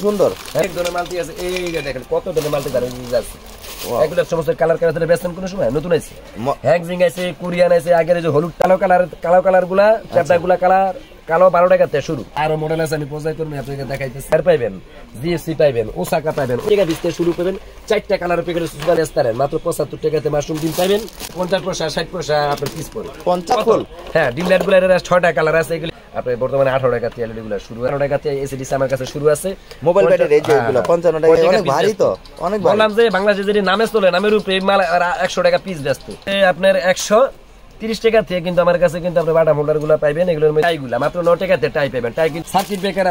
সুন্দর সমস্ত কালার বেচছেন কোন সময় নতুন আছে হ্যাংজিং আছে কোরিয়ান আছে আগের যে হলুদ কালো কালার গুলা চারটা গুলা কালার কালো 12 টাকাতে শুরু আরো মডেল আছে আমি পৌঁছাই করবো আপনাকে দেখাইতেছি আর পাইবেন জিএসসি পাইবেন ওসাকা পাইবেন টাকা 20 থেকে শুরু করবেন চারটা কালার প্যাকেট সুপার স্টারের মাত্র 75 টাকাতে মাশরুম ডিম পাইবেন 50 পয়সা 60 পয়সা আপনার পিস পড়ে 50 ফুল হ্যাঁ ডিম লাইট গুলা 6টা কালার আছে এগুলো আপনি বর্তমানে 18 টাকা তে এলইডি গুলা শুরু 18 টাকা তে এসিডিসি আমার কাছে শুরু আছে মোবাইল ব্যাটারি এই যেগুলো 55 টাকা অনেক ভারী তো অনেক ভারী বললাম যে বাংলাদেশে যদি নামে চলে নামের উপরে মাল 100 টাকা পিস ব্যস্ত আপনার 130 টাকা থেকে কিন্তু আমার কাছে কিন্তু আপনি বাটা মোল্ডার গুলো পাইবেন এগুলোর মধ্যে টাইগুলা মাত্র 9 টাকাতে টাই পাবেন টাই কিন্তু সার্কিট ব্রেকার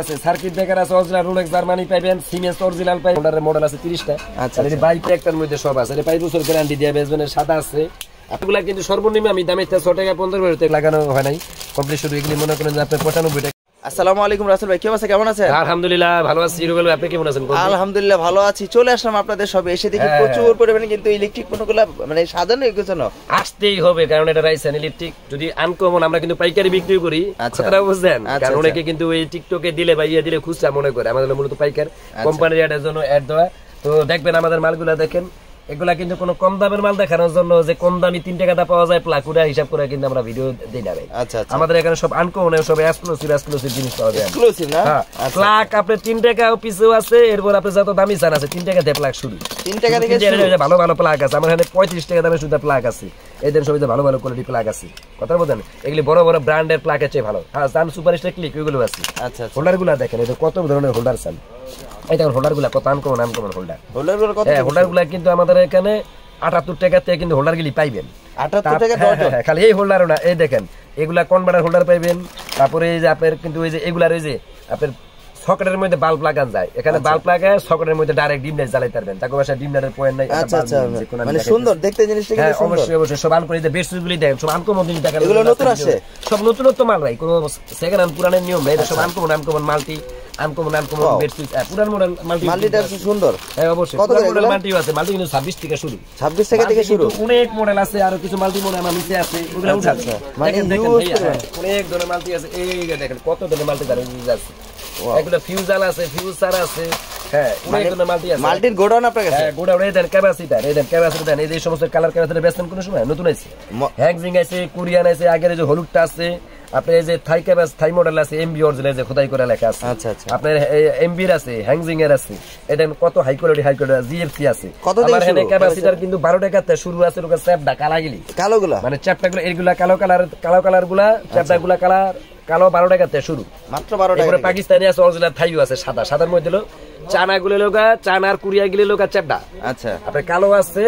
আছে অরিজিনাল রোলেক্স জার্মানি পাবেন সিমেন্স অরিজিনাল পাবেন মোল্ডারের মডেল আছে 30টা আচ্ছা এই বাইক একটার মধ্যে সব আছে 5 বছর গ্যারান্টি দিয়ে বেচবেন সাদা আছে আপনাগুলা কিন্তু সর্বনিম্ন আমি দামে 6 টাকা 15 টাকা লাগানো হয় নাই কমপ্লিট শুধু এগুলি মনে করেন যে আপনি 95 টাকা। আসসালামু আলাইকুম রাসেল ভাই, কি অবস্থা, কেমন আছেন? আলহামদুলিল্লাহ ভালো আছি। রুবেল আপনি কেমন আছেন? আলহামদুলিল্লাহ ভালো আছি। চলে আসলাম আপনাদের সবে, এসে দেখি প্রচুর পরিমাণে কিন্তু ইলেকট্রিক পণ্যগুলো মানে সাজানো গোছানো আসতেই হবে, কারণ এটা রাইসেন ইলেকট্রিক যদি আনকমন আমরা কিন্তু পাইকারি বিক্রি করি, কথাটা বুঝছেন? কারণ অনেকে কিন্তু এই টিকটকে দিলে বা ইয়ে দিলে খুচরা মনে করে, আমাদের মূলত পাইকার কোম্পানির এর জন্য অ্যাড দেওয়া। তো দেখবেন আমাদের মালগুলা দেখেন, এগুলা কিন্তু কোনো কম দামের মাল দেখানোর জন্য যে কম দামি 3 টাকা পাওয়া যায় প্লাকুরা হিসাব করে কিন্তু আমরা ভিডিও দেই না ভাই। আচ্ছা আমাদের এখানে সব আনকমন সব এক্সক্লুসিভ জিনিস পাওয়া যায়। এক্সক্লুসিভ না? প্লাক আপনি 3 টাকা পিসও আছে, এরপর আপনি যত দামি চান আছে 3 টাকা দিয়ে প্লাক শুরু। 3 টাকা থেকে ভালো ভালো প্লাক আছে আমার এখানে 35 টাকা দামে শুধু প্লাক আছে। এদের সবই ভালো ভালো কোয়ালিটি প্লাক আছে, কথা বলেন? এগুলি বড় বড় ব্র্যান্ডের প্লাক আছে ভালো। হ্যাঁ সান সুপারস্টার ক্লিক ওইগুলো আছে। আচ্ছা হোল্ডারগুলো দেখেন, এটা কত ধরনের হোল্ডার চান। এই দেখুন হোল্ডারগুলো কত আনকমন হোল্ডারগুলো কত। হ্যাঁ হোল্ডারগুলো কিন্তু আমাদের এখানে 78 টাকা থেকে কিন্তু হোল্ডার গুলি পাইবেন। 78 টাকা ডজন। খালি এই হোল্ডারও না, এই দেখেন এগুলা কনভার্টার হোল্ডার পাইবেন। তারপরে এই যে আপনার কিন্তু এই যে এগুলার এই যে আপনার সকেটের মধ্যে বাল্ব লাগান যায়, এখানে বাল্ব লাগায় সকেটের মধ্যে ডাইরেক্ট ডিম লাইট জ্বালাতে পারবেন। তাকে বাসা ডিম লাইটের পয়েন্ট নাই। আচ্ছা মানে সুন্দর দেখতে জিনিসটা কিন্তু সুন্দর। অবশ্যই সব আনকমন যে বেস্ট গুলি দেখেন, সব আনকমন জিনিস টাকা এগুলো নতুন আসে, সব নতুনত্ব মাল ভাই, কোনো সেকেন্ড হ্যান্ড পুরানের নিয়ম নাই, সব আনকমন মাল্টি আনকমন বেডশিট পুরান মডেল মাল্টিটা সুন্দর। হ্যাঁ অবশ্যই কত মডেল মাল্টি আছে, মাল্টি কিন্তু 26 টাকা শুরু, 26 টাকা থেকে শুরু। অনেক মডেল আছে, আর কিছু মাল্টি মডেল আমার নিচে আছে, ওগুলো উঠাচ্ছে। মানে অনেক ধরনের মাল্টি আছে, এই দেখেন কত ধরনের মাল্টি আছে। এগুলো ফিউজাল আছে, ফিউজার আছে। হ্যাঁ অনেক ধরনের মাল্টি আছে। মাল্টির গোডাউন আপনার কাছে? হ্যাঁ গোডাউন এই দেন ক্যাপাসিটার, এই দেন ক্যাপাসিটার দেন, এই যে সমস্ত কালার ক্যাপাসিটার বেচছেন কোন সময় নতুন আছে হ্যাংজিং আছে কোরিয়ান আছে আগের যে হলুদটা আছে আপনার এই যে থাই মডেল আছে এমবি অরিজিনাল যে খোদাই করে লেখা আছে। আচ্ছা আপনার এমবির আছে হ্যাংজিং এর আছে, এটা কত হাই কোয়ালিটি জিএফসি আছে। আমার এখানে ক্যাপাসিটার কিন্তু 12 টাকাতে শুরু আছে। ওটা চ্যাপটা কালাগুলি কালোগুলা মানে চ্যাপটাগুলো এইগুলা কালো কালার গুলা চ্যাপটাগুলা কালো 12 টাকাতে শুরু, মাত্র 12 টাকা। এরপরে পাকিস্তানি আছে অরিজিনাল থাইও আছে সাদার মধ্যে চানা গুলো লোকা চানার কুরিয়া গিলে লোকা চ্যাপটা। আচ্ছা আপনার কালো আছে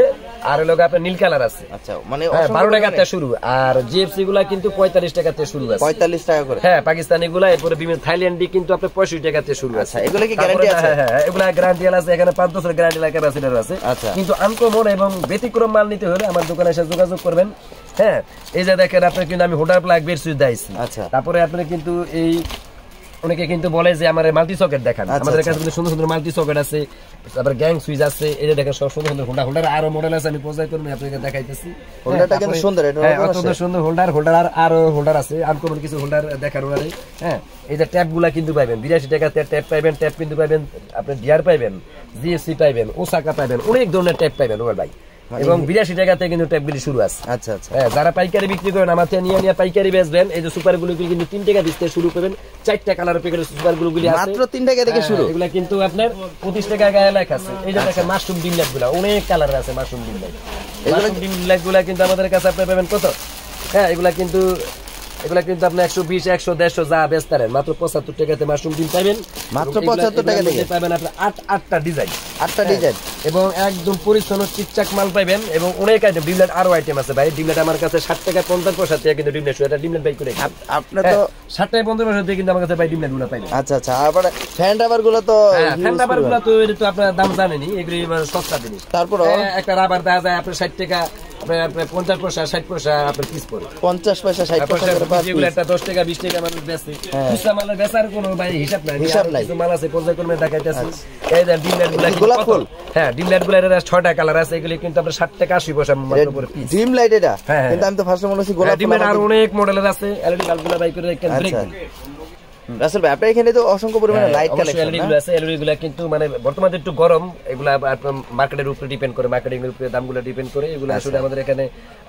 আর লোক আপনার নীল কালার আছে। আচ্ছা মানে 12 টাকাতে শুরু। আর জিএফসি গুলা কিন্তু 45 টাকাতে শুরু আছে, 45 টাকা করে। হ্যাঁ পাকিস্তানি গুলা এরপরে বিভিন্ন থাইল্যান্ডি কিন্তু আপনার 65 টাকাতে শুরু আছে। এগুলা কি গ্যারান্টি আছে? হ্যাঁ এগুলা গ্যারান্টি আছে, এখানে 5 বছর গ্যারান্টি লাগে ক্যাপাসিটর আছে। কিন্তু আনকমন এবং ব্যতিক্রম মাল নিতে হলে আমার দোকানে এসে যোগাযোগ করবেন। হ্যাঁ এই যে দেখেন আপনার কিন্তু আমি হোল্ডার প্লাগ বের সুইচ দিয়েছি। আচ্ছা তারপরে আপনি কিন্তু এই অনেকে কিন্তু বলে যে আমার মাল্টি সকেট দেখান, আমাদের কাছে কিন্তু সুন্দর সুন্দর মাল্টি সকেট আছে, তারপর গ্যাং সুইচ আছে। এই যে দেখেন সব সুন্দর সুন্দর হোল্ডার আরো মডেল আছে, আমি পৌঁছাই করব আপনাকে দেখাইতেছি। হোল্ডারটা কিন্তু সুন্দর, এটা অত সুন্দর হোল্ডার আর আরো হোল্ডার আছে, আনকমন কিছু হোল্ডার দেখার ওরে। হ্যাঁ এই যে ট্যাপগুলা কিন্তু পাবেন 82 টাকাতে ট্যাপ পাইবেন, ট্যাপ কিন্তু পাইবেন আপনি ডিআর পাইবেন, জিএসসি পাইবেন, ওসাকা পাইবেন, অনেক ধরনের ট্যাপ পাইবেন ওর ভাই। এবং 82 টাকাতে কিন্তু ট্যাপগুলি শুরু আছে। আচ্ছা আচ্ছা হ্যাঁ যারা পাইকারি বিক্রি করেন আমার থেকে নিয়ে পাইকারি বেচবেন। এই যে সুপার গুলো কিন্তু 3 টাকা দিতে শুরু করবেন, 4টা কালার প্যাকেটের সুপার গুলো মাত্র 3 টাকা থেকে শুরু। এগুলা কিন্তু আপনার 25 টাকা গায়ে লেখা আছে। এই যে দেখেন মাশরুম ডিম লাইট গুলা অনেক কালার আছে, মাশরুম ডিম লাইট গুলা কিন্তু আমাদের কাছে আপনি পাবেন কত। হ্যাঁ এগুলা কিন্তু আপনি 120 100 150 যা বেচতারেন মাত্র 75 টাকাতে মাশরুম ডিম পাবেন, মাত্র 75 টাকা থেকে পাবেন আপনি 8টা ডিজাইন এবং একদম পরিচ্ছন্ন চিকচাক মাল পাবেন। এবং অনেক আইটেম ডিম লাইট আরো আইটেম আছে ভাই। ডিম লাইট আমার কাছে 60 টাকা 50 পয়সা থেকে কিন্তু ডিম লাইট এটা ডিম লাইট বাই করে আপনি তো 60 টাকা 50 পয়সা থেকে কিন্তু আমার কাছে ভাই ডিম লাইট গুলো পাইবেন। আচ্ছা আচ্ছা আর ফ্যান রাবার গুলো তো এটা তো আপনার দাম জানেনই, এগুলি সস্তা জিনিস। তারপর একটা রাবার দেওয়া যায় আপনার 60 টাকা, আপনার 50 পয়সা 60 পয়সা আপনার পিস পড়ে, 50 পয়সা 60 পয়সা যেগুলো একটা 10 টাকা 20 টাকা মানুষ বেচে। খুচরা মালের বেচার কোনো ভাই হিসাব নাই। মাল আছে পর্যায় ক্রমে দেখাইতেছি। এই যে ডিম লাইট গুলো গোলাপ ফুল, হ্যাঁ ডিম লাইট গুলো এর 6টা কালার আছে, এগুলি কিন্তু আপনার 60 টাকা 80 পয়সা মাত্র করে পিস ডিম লাইট। এটা কিন্তু আমি তো ফার্স্ট মনে হচ্ছে গোলাপ ডিম লাইট আর অনেক মডেলের আছে। এলইডি বাল্ব গুলো বাই করে একটা ব্রেক রাসেল ভাই আপনার এখানে তো অসংখ্য পরিমাণে লাইট কালেকশন এলইডি গুলো আছে। এলইডি গুলো কিন্তু মানে বর্তমানে একটু গরম, এগুলা মার্কেটের উপরে ডিপেন্ড করে, মার্কেটিং এর উপরে দামগুলো ডিপেন্ড করে। এগুলো আসলে আমাদের এখানে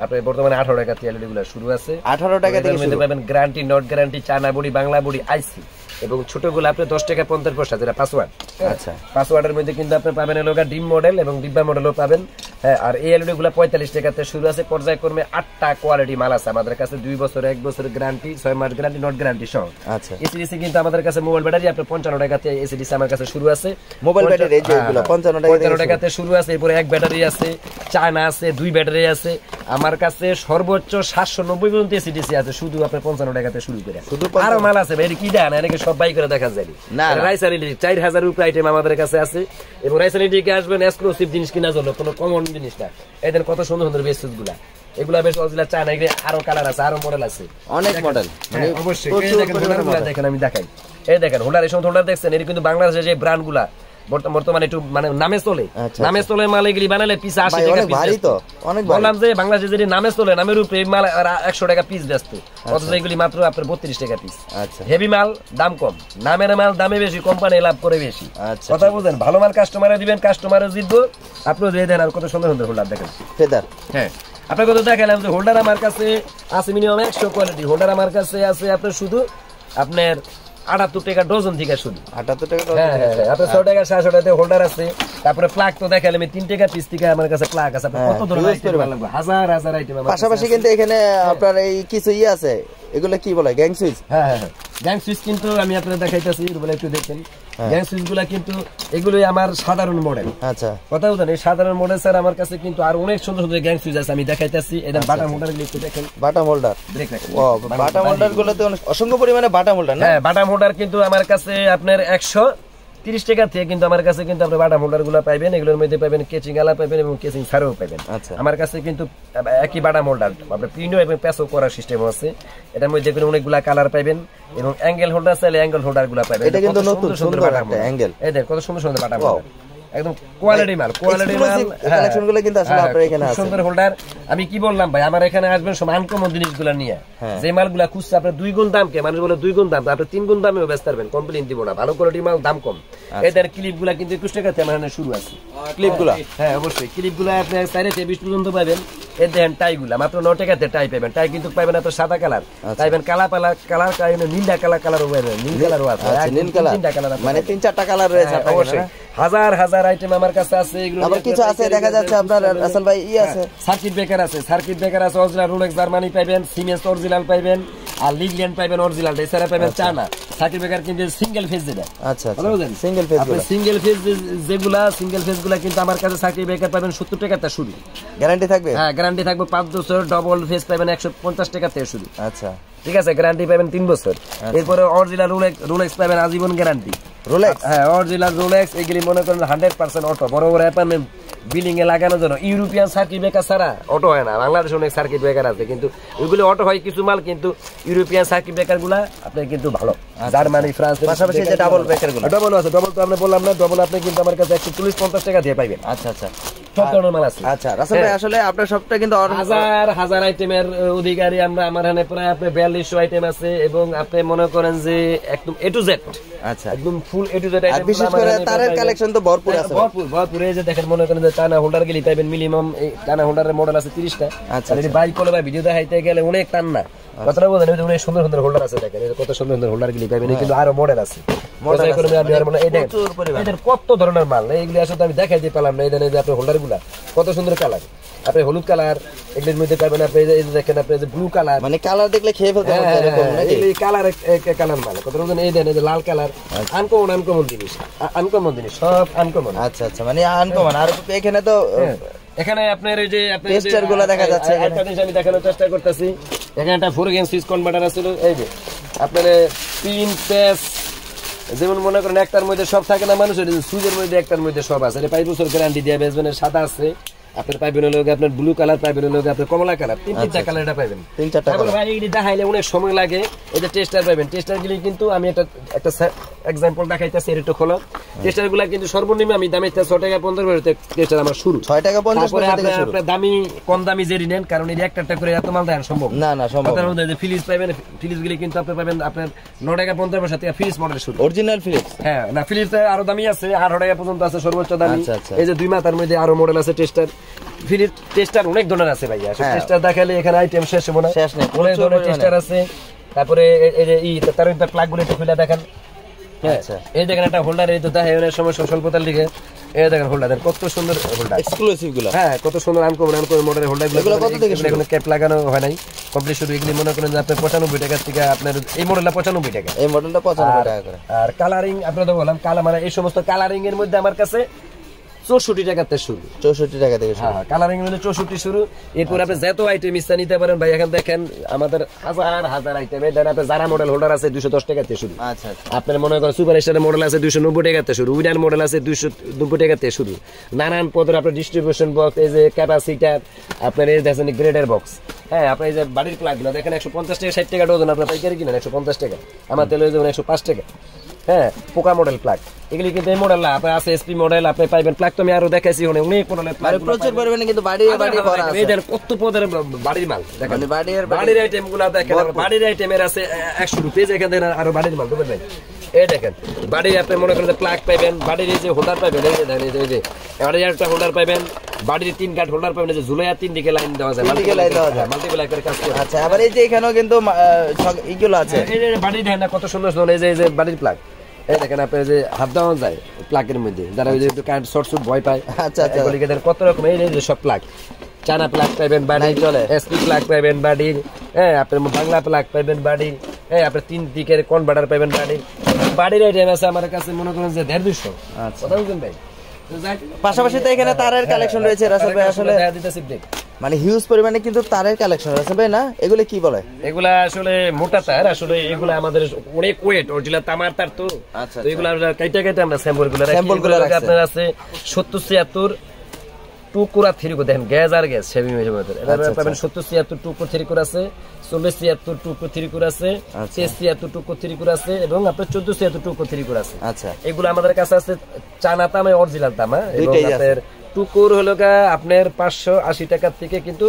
আপনি বর্তমানে 18 টাকা থেকে এলইডি গুলো শুরু আছে। 18 টাকা থেকে শুরু পাবেন, guarantee, not guarantee, China body, Bangla body, IC. এবং ছোটগুলো আপনি 10 টাকা 50 পয়সা, যেটা পাসওয়ার্ড। আচ্ছা, পাসওয়ার্ডের মধ্যে কিন্তু আপনি পাবেন এলোকা ডিম মডেল এবং ডিব্বা মডেলও পাবেন। হ্যাঁ, আর এই এলইডি গুলো 45 টাকা থেকে শুরু আছে। পর্যায়ক্রমে 8টা কোয়ালিটি মাল আছে আমাদের কাছে, 2 বছর, 1 বছর গ্যারান্টি, 6 মাস গ্যারান্টি, নট গ্যারান্টি সহ। আচ্ছা, এসিডিসি কিন্তু আমাদের কাছে মোবাইল ব্যাটারি আপনার 55 টাকাতে এসিডিসি আমার কাছে শুরু আছে। মোবাইল ব্যাটারি এই যেগুলো 55 টাকাতে শুরু আছে। এরপরে এক ব্যাটারি আছে, চায়না আছে, 2 ব্যাটারি আছে। আমার কাছে সর্বোচ্চ 790 পর্যন্ত এসিডিসি আছে, শুধু আপনার 55 টাকাতে শুরু করে। আরো মাল আছে ভাই, কি দেন এনাকে সব বাই করে দেখা যায় না। রাইসার এলইডি 4000 রুপি আইটেম আমাদের কাছে আছে। এবং রাইসার এলইডি কে আসবেন এক্সক্লুসিভ জিনিস কিনা জন্য, কোনো কমন জিনিস না। এদের কত সুন্দর সুন্দর বেসিস গুলা, এগুলা বেশ অরিজিনাল চায়না। এগুলো আরো কালার আছে, আরো মডেল আছে, অনেক মডেল। মানে অবশ্যই এই দেখেন হোল্ডারগুলা দেখেন, আমি দেখাই। এই দেখেন হোল্ডার, এই সমস্ত হোল্ডার দেখছেন, এর কিন্তু বাংলাদেশে যে ব্র্যান্ড গুলা বর্তমানে একটু মানে নামে চলে, নামে চলে মাল এগুলি বানালে পিস 80 টাকা পিস। ভারী তো অনেক, বললাম যে বাংলাদেশে যদি নামে চলে, নামের উপরে মাল 100 টাকা পিস ব্যস্ত, অথচ এগুলি মাত্র আপনার 32 টাকা পিস। আচ্ছা, হেভি মাল দাম কম, নামের মাল দামে বেশি, কোম্পানি লাভ করে বেশি। কথা বুঝেন, ভালো মাল কাস্টমারে দিবেন, কাস্টমারও জিতবো, আপনিও দিয়ে দেন। আর কত সুন্দর সুন্দর হোল্ডার দেখেন, ফেদার। হ্যাঁ, আপনার কথা দেখালাম যে হোল্ডার আমার কাছে আছে মিনিমাম 100 কোয়ালিটি হোল্ডার আমার কাছে আছে। আপনার শুধু আপনার 78 টাকা ডজন থেকে শুরু, 78 টাকা ডজন। হ্যাঁ, আপনার 6 টাকা 700 টাকাতে হোল্ডার আছে। তারপরে প্লাগ তো দেখালে আমি 3 টাকা পিস থেকে আমার কাছে প্লাগ আছে। আপনি কত ধরনের আইটেম লাগবে, হাজার হাজার আইটেম আমার পাশাপাশি কিন্তু এখানে আপনার এই কিছু আছে, এগুলো কি বলে গ্যাং সুইচ। হ্যাঁ হ্যাঁ, গ্যাং সুইচ কিন্তু আমি আপনাদের দেখাইতেছি, এগুলো একটু দেখেন। গ্যাং সুইচ গুলা কিন্তু এগুলোই আমার সাধারণ মডেল। আচ্ছা, কথা বুঝলেন, এই সাধারণ মডেল স্যার আমার কাছে কিন্তু আর অনেক সুন্দর সুন্দর গ্যাং সুইচ আছে, আমি দেখাইতেছি। এটা বাটা হোল্ডার গুলো একটু দেখেন, বাটা হোল্ডার দেখেন। ও, বাটা হোল্ডার গুলো তো অসংখ্য পরিমাণে বাটা হোল্ডার না। হ্যাঁ, বাটা হোল্ডার কিন্তু আমার কাছে আপনার 130 টাকা থেকে কিন্তু আমার কাছে কিন্তু আপনি বাটা হোল্ডার গুলো পাইবেন। এগুলোর মধ্যে পাবেন কেচিং আলা পাইবেন এবং কেচিং ছাড়াও পাইবেন। আমার কাছে কিন্তু একই বাটা হোল্ডার, আপনার প্রিন্ট এবং প্যাসও করার সিস্টেম আছে। এটার মধ্যে অনেকগুলা কালার পাইবেন এবং অ্যাঙ্গেল হোল্ডার চাইলে অ্যাঙ্গেল হোল্ডার গুলা পাইবেন। এটা কিন্তু নতুন সুন্দর বাটা অ্যাঙ্গেল, এই দেখেন কত সুন্দর সুন্দর বাটা হোল্ডার, একদম কোয়ালিটি মাল, কোয়ালিটি মাল। কালেকশনগুলো কিন্তু আসলে আপনার এখানে আছে, সুন্দর হোল্ডার। আমি কি বললাম ভাই, আমার এখানে আসবেন সব আনকমন জিনিসগুলো নিয়ে। যে মালগুলা খুঁজছে আপনার 2 গুণ দাম, কে মানুষ বলে 2 গুণ দাম, আপনি 3 গুণ দামেও বেচতে পারবেন, কমপ্লেইন দিব না। ভালো কোয়ালিটি মাল, দাম কম। এদের ক্লিপগুলা কিন্তু 21 টাকা থেকে আমার এখানে শুরু আছে। ক্লিপগুলা, হ্যাঁ অবশ্যই, ক্লিপগুলা আপনি 4 থেকে 20 পর্যন্ত পাবেন। এই দেখেন টাইগুলা মাত্র 9 টাকাতে টাই পাবেন। টাই কিন্তু পাবেন আপনার সাদা কালার, পাইবেন কালা কালার, নীলা কালারও পাবেন, নীল কালারও আছে, নীল কালার, 3টা কালার, মানে 3-4টা কালার রয়েছে। অবশ্যই হাজার হাজার আইটেম আমার কাছে আছে। এগুলো আবার কিছু আছে দেখা যাচ্ছে আপনার রাসেল ভাই আছে, সার্কিট ব্রেকার আছে, সার্কিট ব্রেকার আছে অরিজিনাল রোলেক্স জার্মানি পাইবেন, সিমেন্স অরিজিনাল পাইবেন, আর লিগল্যান্ড পাইবেন অরিজিনাল, এছাড়া পাইবেন চায়না। সার্কিট ব্রেকার কিন্তু সিঙ্গেল ফেজ যেটা। আচ্ছা, সিঙ্গেল ফেজ, আপনি সিঙ্গেল ফেজ যেগুলা, সিঙ্গেল ফেজ গুলা কিন্তু আমার কাছে সার্কিট ব্রেকার পাবেন 70 টাকা থেকে শুরু। গ্যারান্টি থাকবে? হ্যাঁ, গ্যারান্টি থাকবে 5 বছর। ডবল ফেজ পাইবেন 150 টাকা থেকে শুরু। আচ্ছা, ঠিক আছে, গ্যারান্টি পাবেন 3 বছর। এরপরে অরিজিনাল রোলেক্স পাবেন আজীবন গ্যারান্টি। রোলেক্স, হ্যাঁ অরিজিনাল রোলেক্স। এগুলি মনে করেন 100% অটো, বড় বড় অ্যাপার্টমেন্ট বিল্ডিং এ লাগানোর জন্য। ইউরোপিয়ান সার্কিট ব্রেকার ছাড়া অটো হয় না। বাংলাদেশে অনেক সার্কিট ব্রেকার আছে, কিন্তু ওইগুলো অটো হয় কিছু মাল, কিন্তু ইউরোপিয়ান সার্কিট ব্রেকার গুলা আপনার কিন্তু ভালো। জার্মানি, ফ্রান্স, পাশাপাশি যে ডাবল ব্রেকার গুলো, ডাবল আছে। ডাবল তো আপনি বললাম না, ডাবল আপনি কিন্তু আমার কাছে 140-50 টাকা দিয়ে পাইবেন। আচ্ছা আচ্ছা, সব ধরনের মাল আছে। আচ্ছা রাসেল ভাই, আসলে আপনার সবটা কিন্তু হাজার হাজার আইটেমের অধিকারী আমরা। আমার এখানে প্রায় আপনার 4200 আইটেম আছে, এবং আপনি মনে করেন যে একদম এ টু জেড। আচ্ছা, একদম full A to Z item. বিশেষ করে তারের কালেকশন তো ভরপুর আছে, ভরপুর। এই যে দেখেন, মনে করেন যে টানা হোল্ডার গেলি পাইবেন মিনিমাম, এই টানা হোল্ডারের মডেল আছে 30টা। আচ্ছা, যদি বাইক কলে বা ভিডিও দেখাইতে গেলে অনেক টান না, কথাটা বলেন, অনেক সুন্দর সুন্দর হোল্ডার আছে। দেখেন কত সুন্দর সুন্দর হোল্ডার গেলি পাইবেন, কিন্তু আরো মডেল আছে। কত ধরনের মাল, এইগুলি আসলে আমি দেখাই দিয়ে পেলাম না। এই যে আপনার হোল্ডার গুলা কত সুন্দর কালার, আপনি হলুদ কালার এগুলির মধ্যে পাবেন। আপনি এই যে দেখেন, আপনি যে ব্লু কালার, মানে কালার দেখলে খেয়ে ফেলতে কালার কালার মাল কত। এই দেন, এই যে লাল কালার, আনকমন জিনিস, আনকমন জিনিস, সব আনকমন। আচ্ছা আচ্ছা, মানে আনকমন। আর এখানে তো এখানে আপনার এই যে টেস্টার গুলো দেখা যাচ্ছে, একটা জিনিস আমি দেখানোর চেষ্টা করতেছি। এখানে একটা 4 গেম সুইচ কনভার্টার আছে। এই যে আপনার পিন পেস, যেমন মনে করেন একটার মধ্যে সব থাকে না মানুষের, সুইচের মধ্যে একটার মধ্যে সব আছে। 5 বছর গ্যারান্টি দিয়ে বেচবেন। সাদা আছে, আপনার পাইবেন হলো আপনার ব্লু কালার, পাইবেন হলো আপনার কমলা কালার, তিনটা কালার এটা পাইবেন, 3-4টা কালার। ভাই এগুলি দেখাইলে অনেক সময় লাগে। এই যে টেস্টার পাইবেন, টেস্টার গুলি কিন্তু আমি একটা এক্সাম্পল দেখাইতেছি, এটা খোলো। টেস্টার গুলা কিন্তু সর্বনিম্ন আমি দামে 6 টাকা 50 পয়সা টেস্টার আমার শুরু, 6 টাকা 50 পয়সা থেকে শুরু। আপনার দামি কম দামি জেরি নেন, কারণ এই একটা করে এত মাল দেন সম্ভব না, না সম্ভব না। তার মধ্যে ফিলিপস পাইবেন, ফিলিপস গুলি কিন্তু আপনি পাবেন আপনার 9 টাকা 50 পয়সা থেকে ফিলিপস মডেল শুরু, অরিজিনাল ফিলিপস। হ্যাঁ, না ফিলিপস আরো দামি আছে, 8 টাকা পর্যন্ত আছে সর্বোচ্চ দামি। আচ্ছা, আচ্ছা। এই যে 2 মাথার মধ্যে আরো মডেল আছে টেস্টার, ফিলিপস টেস্টার অনেক ধরনের আছে ভাইয়া, টেস্টার দেখালে এখানে আইটেম শেষ হবে না, শেষ নেই, অনেক ধরনের টেস্টার আছে। তারপরে এই যে তার প্লাগ গুলো একটু খুলে দেখেন, আচ্ছা এই দেখেন একটা হোল্ডার, এই তো দেখে অনেক সময় স্বল্পতার দিকে, এই দেখেন হোল্ডার কত সুন্দর হোল্ডার, এক্সক্লুসিভ গুলো। হ্যাঁ, কত সুন্দর আনকমন মডেলের হোল্ডার গুলো, কত থেকে শুরু? এখানে ক্যাপ লাগানো হয় নাই কমপ্লিট শুরু। এগুলি মনে করেন যে আপনার 95 টাকা থেকে, আপনার এই মডেলটা 95 টাকা, এই মডেলটা 95 টাকা করে। আর কালারিং আপনাদের বললাম কালার, মানে এই সমস্ত কালারিং এর মধ্যে আমার কাছে 64 টাকাতে শুরু, 64 টাকা থেকে শুরু। হ্যাঁ, কালারিং এর মধ্যে 64 শুরু। এরপর আপনি যত আইটেম ইচ্ছা নিতে পারেন ভাই, এখন দেখেন আমাদের হাজার হাজার আইটেম। এই আপনার যারা মডেল হোল্ডার আছে 210 টাকাতে শুরু, আচ্ছা আচ্ছা। আপনার মনে করেন সুপার স্টারের মডেল আছে 290 টাকাতে শুরু, উইডার মডেল আছে 290 টাকাতে শুরু। নানান পদের আপনার ডিস্ট্রিবিউশন বক্স, এই যে ক্যাপাসিটার, আপনার এই দেখেন গ্রেডের বক্স, হ্যাঁ, আপনার এই যে বাড়ির প্লাগ গুলো দেখেন 150 টাকা 60 টাকা ডজন, আপনার পাইকারি কিনেন 150 টাকা, আমার তেল হয়ে যাবেন 105 টাকা। হ্যাঁ, পোকা মডেল প্লাগ, এগুলি কিন্তু এই মডেল না, আপনার আছে এসপি মডেল, আপনি পাইবেন প্লাগ তো আমি আরো দেখাইছি, অনেক মডেলের প্লাগ, প্রচুর পরিমাণে কিন্তু বাড়ি ভরা আছে। এই দেখেন কত পদের বাড়ির মাল দেখেন, মানে বাড়ির আইটেম গুলো দেখেন, বাড়ির আইটেমের আছে 100 রুপিস, এখানে দেখেন আরো বাড়ির মাল দেবেন ভাই। এই দেখেন বাড়ির আপনি মনে করেন প্লাগ পাইবেন, বাড়ির এই যে হোল্ডার পাইবেন, এই যে দেখেন এই যে বাড়ির একটা হোল্ডার পাইবেন, বাড়ির 3 কাঠ হোল্ডার পাবেন, যে ঝুলাইয়া 3 দিকে লাইন দেওয়া যায়, দিকে লাইন দেওয়া যায়, মাল্টিপ্লাই করে কাজ করে। আচ্ছা, আবার এই যে এখানেও কিন্তু এইগুলো আছে, এই যে বাড়ির দেখেন না কত সুন্দর সুন্দর, এই যে বাড়ির প্লাগ, এই দেখেন আপনার যে হাত দেওয়া যায় প্লাগের মধ্যে, যারা ওই যে একটু কারেন্ট শর্ট সুট ভয় পায়, আচ্ছা আচ্ছা, এগুলিকে দেখেন কত রকম, এই যে সব প্লাগ, চানা প্লাগ পাইবেন বাড়ির, চলে এসপি প্লাগ পাইবেন বাড়ির, হ্যাঁ, আপনার বাংলা প্লাগ পাইবেন বাড়ির, হ্যাঁ, আপনার 3 দিকের কনভার্টার পাইবেন বাড়ির। বাড়ির আইটেম আছে আমার কাছে মনে করেন যে 150-200। আচ্ছা, কথা বলছেন ভাই। পাশাপাশি তো এখানে তারের কালেকশন রয়েছে রাসেল ভাই, আসলে মানে হিউজ পরিমাণে কিন্তু তারের কালেকশন রাসেল ভাই, না এগুলো কি বলে? এগুলা আসলে মোটা তার, আসলে এগুলা আমাদের অনেক ওয়েট, অরিজিনাল তামার তার তো। আচ্ছা, এগুলা কাইটা আমরা স্যাম্পল গুলো আপনার আছে 70-76 টুকুরা 3 কো, দেখেন গ্যাস আর গ্যাস সেমি মেজরমেন্টের, এটা পাবেন 70-76 টুকুর 3 কোর আছে, 40-76 টুকুর 3 কোর আছে, 76 টুকুর 3 কোর আছে, এবং আপনার 14-76 টুকুর 3 কোর আছে। আচ্ছা, এগুলো আমাদের কাছে আছে চানা তামা, অরিজিনাল তামা, এবং আপনার টুকুর হলো আপনার 580 টাকা থেকে কিন্তু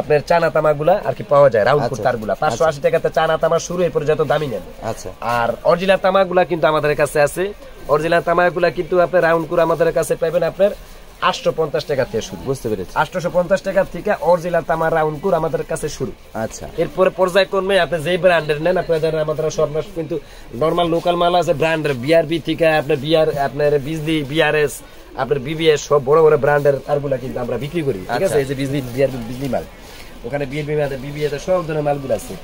আপনার চানা তামা গুলা আর কি পাওয়া যায়, রাউন্ড তার গুলা 580 টাকাতে চানা তামা শুরু, এরপরে যত দামি নেন। আচ্ছা, আর অরিজিনাল তামা গুলা কিন্তু আমাদের কাছে আছে, অরিজিনাল তামা গুলা কিন্তু আপনার রাউন্ড করে আমাদের কাছে পাবেন আপনার 850 টাকা থেকে শুরু। বুঝতে পেরেছি, 850 টাকা থেকে অরিজিনাল তামার রাউন্ড করে আমাদের কাছে শুরু। আচ্ছা, এরপরে পর্যায়ক্রমে আপনি যে ব্র্যান্ডের নেন, আপনাদের আমাদের সব কিন্তু নরমাল লোকাল মাল আছে ব্র্যান্ডের, বিআরবি থেকে আপনার বিআর, আপনার বিজলি, বিআরএস, আপনার বিবিএস, সব বড় বড় ব্র্যান্ডের তারগুলা কিন্তু আমরা বিক্রি করি, ঠিক আছে। এই যে বিজলি, বিআরবি, বিজলি মাল, ওখানে বিএরবি মাল, বিবিএস, সব ধরনের মালগুলো আছে।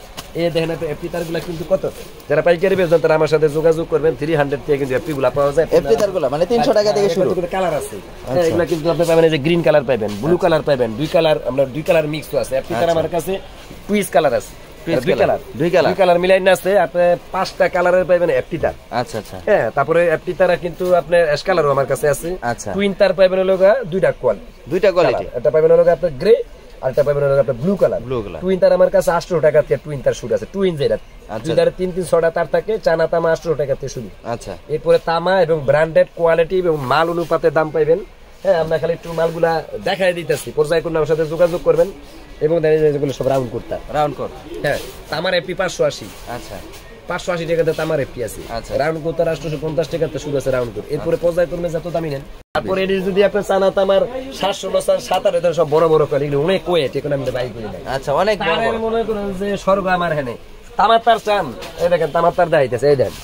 এই দেখেন এফপি তারগুলা কিন্তু কত, যারা পাইকারি বেচেন তারা আমার সাথে যোগাযোগ করবেন, 300 থেকে কিন্তু এফপি গুলা পাওয়া যায়। এফপি তারগুলা মানে 300 টাকা থেকে শুরু। কালার আছে, এগুলা কিন্তু আপনি পাবেন, এই যে গ্রিন কালার পাবেন, ব্লু কালার পাবেন, 2 কালার, আমরা 2 কালার মিক্স আছে। এফপি তার আমার কাছে টুইস কালার আছে, 2 কালার মিলাই না আছে, আপনি 5টা কালারের পাবেন এফপি তার। আচ্ছা আচ্ছা, হ্যাঁ, তারপরে এফপি তারা কিন্তু আপনার অ্যাশ কালারও আমার কাছে আছে। আচ্ছা, টুইন তার পাবেন হলো 2টা কোয়ালিটি, এটা পাবেন হলো আপনার গ্রে, আরেকটা পাবেন হলো আপনার ব্লু কালার। টুইন তার আমার কাছে 800 টাকা থেকে টুইন তার শুরু আছে, টুইন যেটা 3-6টা তার থাকে, চানা তামা 800 টাকা থেকে শুরু। আচ্ছা, এরপরে তামা এবং ব্র্যান্ডেড কোয়ালিটি এবং মাল অনুপাতে দাম পাইবেন। হ্যাঁ, আমরা খালি একটু মালগুলা দেখাই দিতেছি, পর্যায়ক্রমে আমার সাথে যোগাযোগ করবেন, এবং যেগুলো সব রাউন্ড করতে রাউন্ড কর। হ্যাঁ, তামার এপি 580। আচ্ছা, 580 টাকাতে তামার এপি আছে। আচ্ছা, রাউন্ড করতে 850 টাকাতে শুরু আছে রাউন্ড করে। এরপরে পর্যায়ক্রমে যত দামি নেন, তারপরে এটি যদি আপনি চানা তামার 700-700 সব বড় বড় করে, অনেক ওয়েট, এখন আমি বাইক করি না। আচ্ছা, অনেক বড় মনে করেন যে স্বর্গ আমার হেনে তামার তার চান, এই দেখেন তামার তার দেখাইতেছে, এই দেন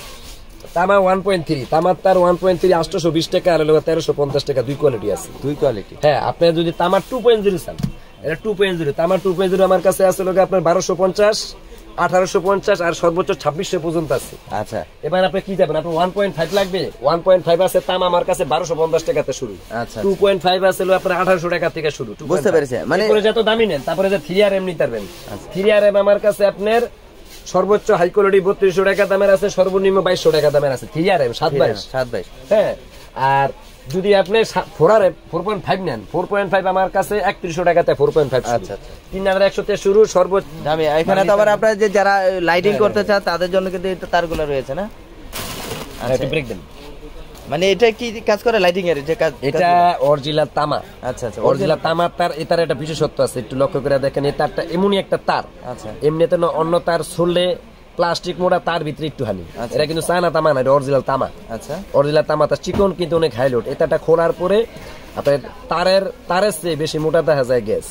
তামা 1.3, তামার তার 1.3 820 টাকা, আর 1350 টাকা, 2 কোয়ালিটি আছে। 2 কোয়ালিটি, হ্যাঁ। আপনি যদি তামার 2.0 চান, এটা 2.0, তামার 2.0 আমার কাছে আছে আপনার 1250, 1850 আর সর্বোচ্চ 2600 পর্যন্ত আছে। আচ্ছা, এবার আপনি কি যাবেন, আপনার 1.5 লাগবে, 1.5 আছে তামা আমার কাছে 1250 টাকাতে শুরু। আচ্ছা, 2.5 আছে আপনার 1800 টাকা থেকে শুরু। বুঝতে পেরেছেন, মানে যত দামি নেন। তারপরে যে 3RM নিতে পারবেন, 3RM আমার কাছে আপনার সর্বোচ্চ হাই কোয়ালিটি 3200 টাকা দামের আছে, সর্বনিম্ন 2200 টাকা দামের আছে। 3RM 722। হ্যাঁ, আর যদি আপনি 4.5 নেন 4.5 আমার কাছে 3100 টাকাতে 4.5। আচ্ছা 3100 তে শুরু সর্বোচ্চ দামি। এখানে তো আবার আপনারা যে যারা লাইটিং করতে চান তাদের জন্য কিন্তু এই তারগুলো রয়েছে না? আচ্ছা ব্রেক দেন। মানে এটা কি কাজ করে লাইটিং এর যে কাজ? এটা অরিজিনাল তামা। আচ্ছা আচ্ছা অরিজিনাল তামার তার। এটার একটা বিশেষত্ব আছে, একটু লক্ষ্য করে দেখেন। এই তারটা এমনই একটা তার। আচ্ছা এমনিতে অন্য তার ছুললে প্লাস্টিক মোড়া তার ভিতরে একটু হানি। এটা কিন্তু চায়না তামা না, এটা অরিজিনাল তামা। আচ্ছা অরিজিনাল তামা, তার চিকন কিন্তু অনেক হাইলোড। এটা খোলার পরে আপনার তারের চেয়ে বেশি মোটা দেখা যায় গ্যাস।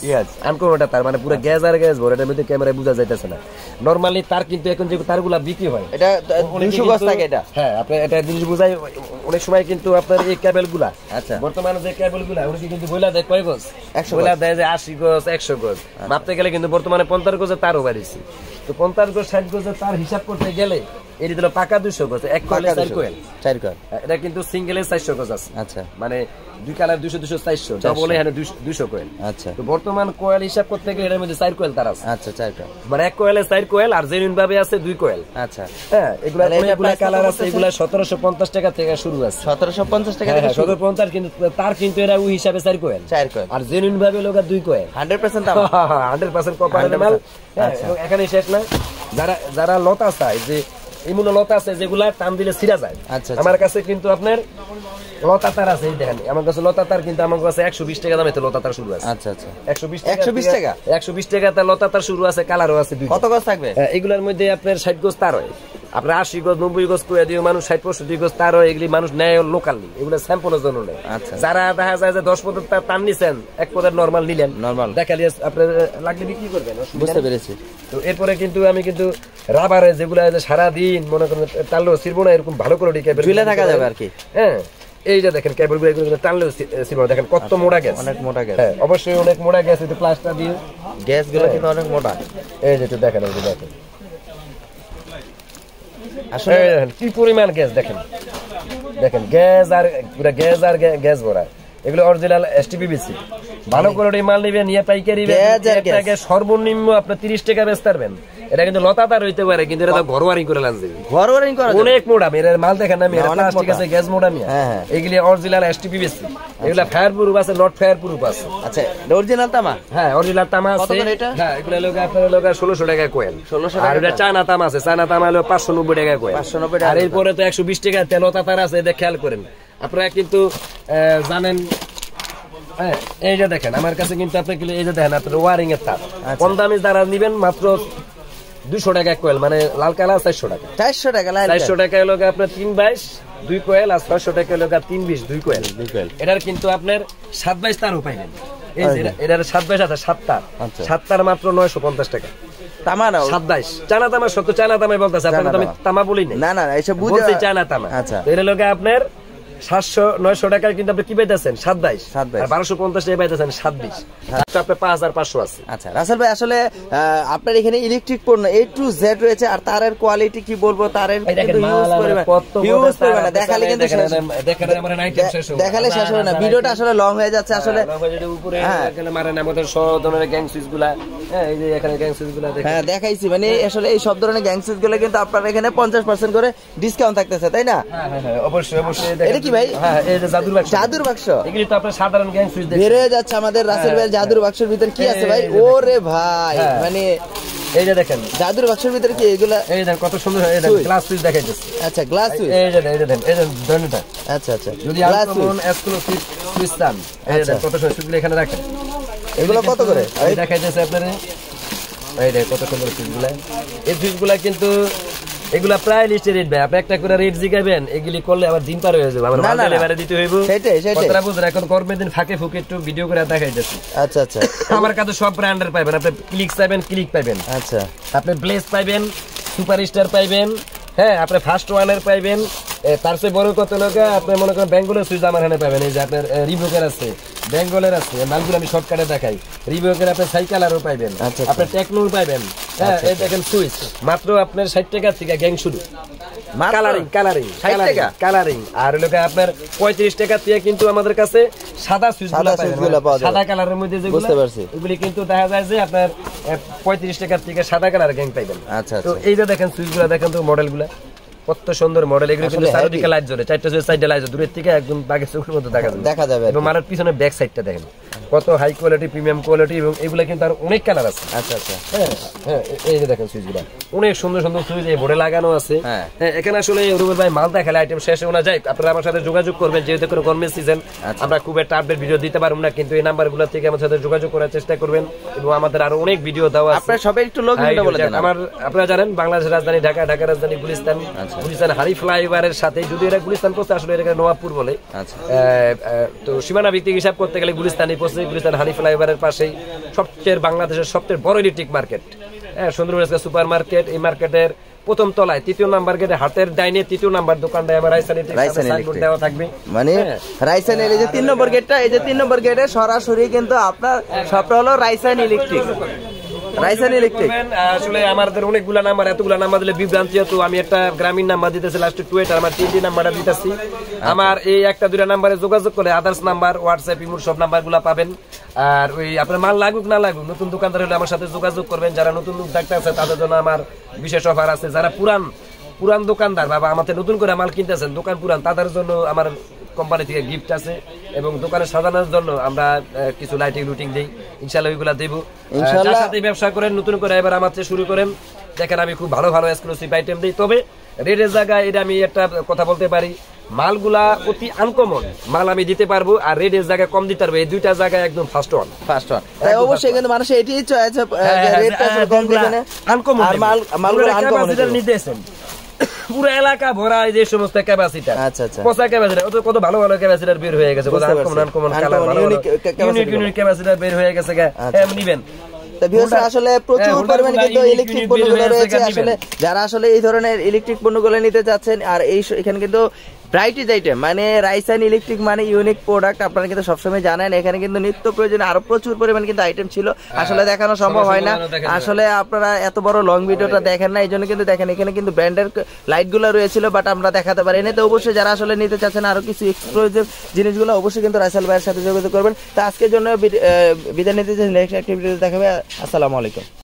আনকোন ওটা তার মানে পুরো গ্যাস আর গ্যাস ভরে, এটার মধ্যে ক্যামেরায় বোঝা যাইতেছে না। নরমালি তার কিন্তু এখন যে তারগুলা বিক্রি হয় এটা 200 গজ থাকে এটা। হ্যাঁ আপনি এটা জিনিস বুঝাই। অনেক সময় কিন্তু আপনার এই কেবল গুলা, আচ্ছা বর্তমানে যে কেবল গুলা উনি কিন্তু বইলা দেয় কয় গজ, 100 বইলা দেয় যে 80 গজ 100 গজ। মাপতে গেলে কিন্তু বর্তমানে 50 গজের তারও বাড়িছে। তো 50 গজ 60 গজের তার হিসাব করতে গেলে এটি দিল পাকা 200 গজ, এক কয়েলে 4 কয়েল। এটা কিন্তু সিঙ্গেলে 400 গজ আছে। আচ্ছা মানে দুই কালার 200 200 400 ডবল এখানে 200 কয়েল। আচ্ছা তো বর্তমান কয়েল হিসাব করতে গেলে এর মধ্যে 4 কয়েল তার আছে। আচ্ছা 4 কয়েল মানে এক কয়েলে 4 কয়েল আর জেনুইন ভাবে আছে 2 কয়েল। আচ্ছা হ্যাঁ এগুলা অনেকগুলা কালার আছে। এগুলা 1750 টাকা থেকে শুরু আছে। 1750 টাকা থেকে 1750 কিন্তু তার কিন্তু এরা ওই হিসাবে 4 কয়েল আর জেনুইন ভাবে লোক 2 কয়েল 100% দাম 100% কপারের মাল। এখানে শেষ না, যারা লতা চায় যে এমন লতা আছে যেগুলা টান দিলে ছিঁড়া যায়। আমার কাছে কিন্তু আপনার লতা তার আছে। এই দেখেন আমার কাছে লতা তার, কিন্তু আমার কাছে 120 টাকা দামে তো লতা তার শুরু আছে। আচ্ছা আচ্ছা 120 টাকা 120 টাকা তার লতা তার শুরু আছে। কালারও আছে দুইটা। কত গজ থাকবে? এগুলোর মধ্যে আপনার 60 গজ তার হয়, আপনার 80 গজ 90 গজ কইয়া দিও মানুষ, 60-65 গজ তার হয়। এগুলি মানুষ নেয় লোকালি, এগুলো স্যাম্পলের জন্য নেয়। যারা দেখা যায় যে 10 পদের তার টান নিছেন, এক পদের নরমাল নিলেন, নরমাল দেখালি আপনার লাগলে বিক্রি করবেন। বুঝতে পেরেছি। তো এরপরে কিন্তু আমি কিন্তু রাবারে যেগুলা সারা দিন মনে করেন টানলেও ছিড়বো না, এরকম ভালো করে ঝুলে থাকা যাবে আর কি। হ্যাঁ এই যে দেখেন কেবল গুলো টানলেও ছিড়বো না। দেখেন কত মোটা গ্যাস, অনেক মোটা গ্যাস। হ্যাঁ অবশ্যই অনেক মোটা গ্যাস। একটু প্লাস্টার দিয়ে গ্যাস গুলো কিন্তু অনেক মোটা। এই যে একটু দেখেন, এই যে দেখেন আসলে কি পরিমাণ গ্যাস। দেখেন দেখেন গ্যাস আর পুরো গ্যাস ভরা। এগুলো অরিজিনাল এসটিপিবিসি। ভালো কোয়ালিটি মাল নিবেন, নিয়ে পাইকারি সর্বনিম্ন আপনার 30 টাকা বেচতে পারবেন। এটা কিন্তু লতা তার হইতে পারে, কিন্তু এটা ঘরোয়ারি করে লাগবে। ঘরোয়ারি করা অনেক মোটা। এর মাল দেখেন না, মেরা প্লাস্টিক আছে, গ্যাস মোটা মিয়া। এগুলি অরিজিনাল এসটিপিবিসি। এগুলা ফায়ার প্রুফ আছে, নট ফায়ার প্রুফ আছে। আচ্ছা অরিজিনাল তামা? হ্যাঁ অরিজিনাল তামা আছে। হ্যাঁ এগুলা লোক আপনার লোক 1600 টাকা কয়েল। 1600 টাকা। আর এটা চায়না তামা আছে, চায়না তামা হলো 590 টাকা কয়েল। 590 টাকা। আর এরপরে তো 120 টাকা তেল লতা তার আছে। এটা খেয়াল করেন আপনারা কিন্তু জানেন। হ্যাঁ এই যে দেখেন আমার কাছে কিন্তু আপনি এই যে দেখেন আপনার ওয়ারিং এর তার। কম দামে যারা নিবেন মাত্র 200 টাকা কয়েল, মানে লাল কালার 400 টাকা। 400 টাকা 400 টাকা হলো আপনার 322 2 কয়েল, আর 600 টাকা হলো 320 2 কয়েল। এটার কিন্তু আপনার 722 তারও পাইবেন। এই যে এটার 722 আছে, 7 তার। 7 তার মাত্র 950 টাকা। তামা না 27 চায়না তামা। সত্য চায়না তামাই বলতেছে, আপনারা তো আমি তামা বলি না। না এসব বুঝছি চায়না তামা। আচ্ছা এর লগে আপনার 700-900 টাকার কিন্তু আপনি কি পাইতেছেন 27 আর 1250 টাকা পাইতেছেন 26। আপনার 5500 আছে। আচ্ছা রাসেল ভাই আসলে আপনার এখানে ইলেকট্রিক পণ্য A to Z রয়েছে। আর তারের কোয়ালিটি কি বলবো, তারের কিন্তু ইউজ করবে না, দেখালে কিন্তু দেখালে শেষ হবে না। ভিডিওটা আসলে লং হয়ে যাচ্ছে। আসলে উপরে এখানে মারে না আমাদের সব ধরনের গ্যাং সুইচ গুলা। হ্যাঁ এই যে এখানে গ্যাং সুইচ গুলা দেখেন। হ্যাঁ দেখাইছি, মানে আসলে এই সব ধরনের গ্যাং সুইচ গুলো কিন্তু আপনার এখানে 50% করে ডিসকাউন্ট থাকতেছে, তাই না? হ্যাঁ হ্যাঁ অবশ্যই অবশ্যই। এটা কি ভাই? হ্যাঁ এই যে জাদুর বাক্স। জাদুর বাক্স এগুলি তো আপনার সাধারণ গ্যাং সুইচ দেখেন। বের হয়ে যাচ্ছে আমাদের রাসেল ভাই জাদুর বাক্সের ভিতর কি আছে ভাই? ওরে ভাই মানে এই যে দেখেন জাদুর বাক্সের ভিতরে কি এগুলা? এই দেখেন কত সুন্দর। এই দেখেন গ্লাস সুইচ দেখাইতেছে। আচ্ছা গ্লাস সুইচ। এই যে দেখেন এই যে ধরনেটা। আচ্ছা আচ্ছা যদি আনকমন এক্সক্লুসিভ সুইচ চান, এই দেখেন কত সুন্দর সুইচগুলো এখানে রাখেন। এগুলো কত করে এই দেখাইতেছে আপনারা? এই দেখেন কত সুন্দর সুইচগুলো। এই সুইচগুলো কিন্তু এগুলা প্রায় লিস্টে রেট ভাই। আপনি একটা করে রেট জিগাবেন, এগুলি করলে আবার দিন পার হয়ে যাবে। আমার মাল ডেলিভারি দিতে হইব। সেটাই কথাটা বুঝেন। এখন গরমের দিন ফাঁকে ফুকে একটু ভিডিও করে দেখাইতেছি। আচ্ছা আচ্ছা আমার কাছে সব ব্র্যান্ডের পাবেন। আপনি ক্লিক পাবেন, ক্লিক পাবেন। আচ্ছা আপনি ব্লেজ পাবেন, সুপারস্টার পাইবেন। হ্যাঁ আপনি ফার্স্ট ওয়ানের পাইবেন। তার চেয়ে বড় কত লোক আপনি মনে করেন বেঙ্গলের সুইচ আমার এখানে পাবেন। এই যে আপনার রিভোকের আছে, বেঙ্গলের আছে, মালগুলো আমি শর্টকাটে দেখাই। রিভোকের আপনি সাইকেলারও পাইবেন, আপনি টেকনোর পাইবেন। হ্যাঁ এই দেখেন সুইচ মাত্র আপনার 60 টাকা থেকে গ্যাং শুরু। কালারিং কালারিং 60 টাকা কালারিং। আর লোক আপনার 35 টাকা থেকে কিন্তু আমাদের কাছে সাদা সুইচগুলো পাবেন। সাদা কালারের মধ্যে যেগুলো বুঝতে পারছি, এগুলি কিন্তু দেখা যায় যে আপনার 35 টাকা থেকে সাদা কালার গ্যাং পাইবেন। আচ্ছা তো এই যে দেখেন সুইচগুলো দেখেন তো মডেলগুলো। কত সুন্দর মডেল, এগুলো কিন্তু চারদিকে লাইট জ্বলে, চারটা সাইডে লাইট জ্বলে, দূরের থেকে একদম বাঘের চোখের মতো দেখা যাবে। এবং মালের পিছনে ব্যাক সাইডটা দেখেন কত হাই কোয়ালিটি, প্রিমিয়াম কোয়ালিটি, এবং এগুলো কিন্তু আর অনেক কালার আছে। আচ্ছা আচ্ছা, হ্যাঁ এই যে দেখেন সুইচগুলো অনেক সুন্দর সুন্দর সুইচ এই বোর্ডে লাগানো আছে। হ্যাঁ এখানে আসলে রুবেল ভাই মাল দেখালে আইটেম শেষ হয়ে না যায়, আপনারা আমার সাথে যোগাযোগ করবেন, যেহেতু কোনো গরমের সিজন আমরা খুব একটা আপডেট ভিডিও দিতে পারবো না, কিন্তু এই নাম্বারগুলো থেকে আমার সাথে যোগাযোগ করার চেষ্টা করবেন, এবং আমাদের আরো অনেক ভিডিও দেওয়া আছে। আপনারা সবাই একটু লোকেশনটা বলে দেন। আমার আপনারা জানেন বাংলাদেশের রাজধানী ঢাকা, ঢাকার রাজধানী গুলিস্তান, গুলিস্তান হারি ফ্লাইওভারের সাথে, যদি এরা গুলিস্তান পড়ছে আসলে এটাকে নবাবপুর বলে, তো সীমানা ভিত্তিক হিসাব করতে গেলে গুলিস্তানই পড়ছে, গুলিস্তান হারি ফ্লাইওভারের পাশেই সবচেয়ে বাংলাদেশের সবচেয়ে বড় electric market, Sundarban super market. এই মার্কেটের প্রথম তলায় ৩য় নাম্বার গেটে হাতের ডাইনে ৩য় নাম্বার দোকানটায় আমার রাইসান ইলেকট্রিক দেওয়া থাকবে। মানে রাইসান এই যে ৩ নম্বর গেটটা, এই যে ৩ নম্বর গেটে সরাসরি কিন্তু আপনার সবটা হলো রাইসান ইলেকট্রিক। রাইসান ইলেকট্রিক আসলে আমাদের অনেকগুলা নাম্বার, এতগুলা নাম্বার দিলে বিভ্রান্তি হতো। আমি একটা গ্রামীণ নাম্বার দিতেছি লাস্টে 28, আমার 3টি নাম্বারটা দিতেছি। আমার এই একটা দুইটা নাম্বারে যোগাযোগ করে আদার্স নাম্বার, হোয়াটসঅ্যাপ, ইমোর সব নাম্বারগুলো পাবেন। আর ওই আপনার মাল লাগুক না লাগুক, নতুন দোকানদার হলে আমার সাথে যোগাযোগ করবেন। যারা নতুন উদ্যোক্তা আছে তাদের জন্য আমার বিশেষ অফার আছে। যারা পুরান দোকানদার বাবা আমাদের নতুন করে মাল কিনতেছেন, দোকান পুরান, তাদের জন্য আমার কোম্পানি থেকে গিফট আছে, এবং দোকানে সাজানোর জন্য আমরা কিছু লাইটিং রুটিং দিই, ইনশাআল্লাহ ওইগুলা দেব। যার সাথে ব্যবসা করেন নতুন করে এবার আমার চেয়ে শুরু করেন, দেখেন আমি খুব ভালো ভালো এক্সক্লুসিভ আইটেম দিই। তবে রেটের জায়গায় এটা আমি একটা কথা বলতে পারি, মালগুলা অতি আনকমন মাল আমি দিতে পারবো, আর রেটের জায়গায় কম দিতে পারবো, এই দুইটা জায়গায় একদম ফার্স্ট ওয়ান। তাই অবশ্যই কিন্তু মানুষ এটাই চায় যে রেটটা কম দিবেন, আনকমন আর মালগুলো আনকমন নিতেছেন। পুরো এলাকা ভরা যে সমস্ত ক্যাপাসিটার, পচা ক্যাপাসিটার, কত ভালো ভালো ক্যাপাসিটার বের হয়ে গেছে, কত আনকমন কালার, ভালো ইউনিক ক্যাপাসিটার বের হয়ে গেছে, নিবেন। আসলে প্রচুর পরিমাণে কিন্তু ইলেকট্রিক পণ্যগুলো রয়েছে। আসলে যারা আসলে এই ধরনের ইলেকট্রিক পণ্যগুলো নিতে যাচ্ছেন, আর এখানে কিন্তু ব্রাইটিজ আইটেম, মানে রাইসান ইলেকট্রিক মানে ইউনিক প্রোডাক্ট, আপনারা কিন্তু সবসময় জানেন। এখানে কিন্তু নিত্য প্রয়োজনীয় আরো প্রচুর পরিমাণে কিন্তু আইটেম ছিল, আসলে দেখানো সম্ভব হয় না। আসলে আপনারা এত বড় লং ভিডিওটা দেখেন না, এই জন্য কিন্তু দেখেন এখানে কিন্তু ব্র্যান্ডের লাইট গুলো রয়েছিল, বাট আমরা দেখাতে পারিনি। তো অবশ্যই যারা আসলে নিতে চাচ্ছেন আরো কিছু এক্সক্লুসিভ জিনিসগুলো, অবশ্যই কিন্তু রাইসাল ভাইয়ের সাথে যোগাযোগ করবেন। তো আজকের জন্য বিদায় নিতে চাই, নেক্সট একটা ভিডিও দেখাবে। আসসালামু আলাইকুম।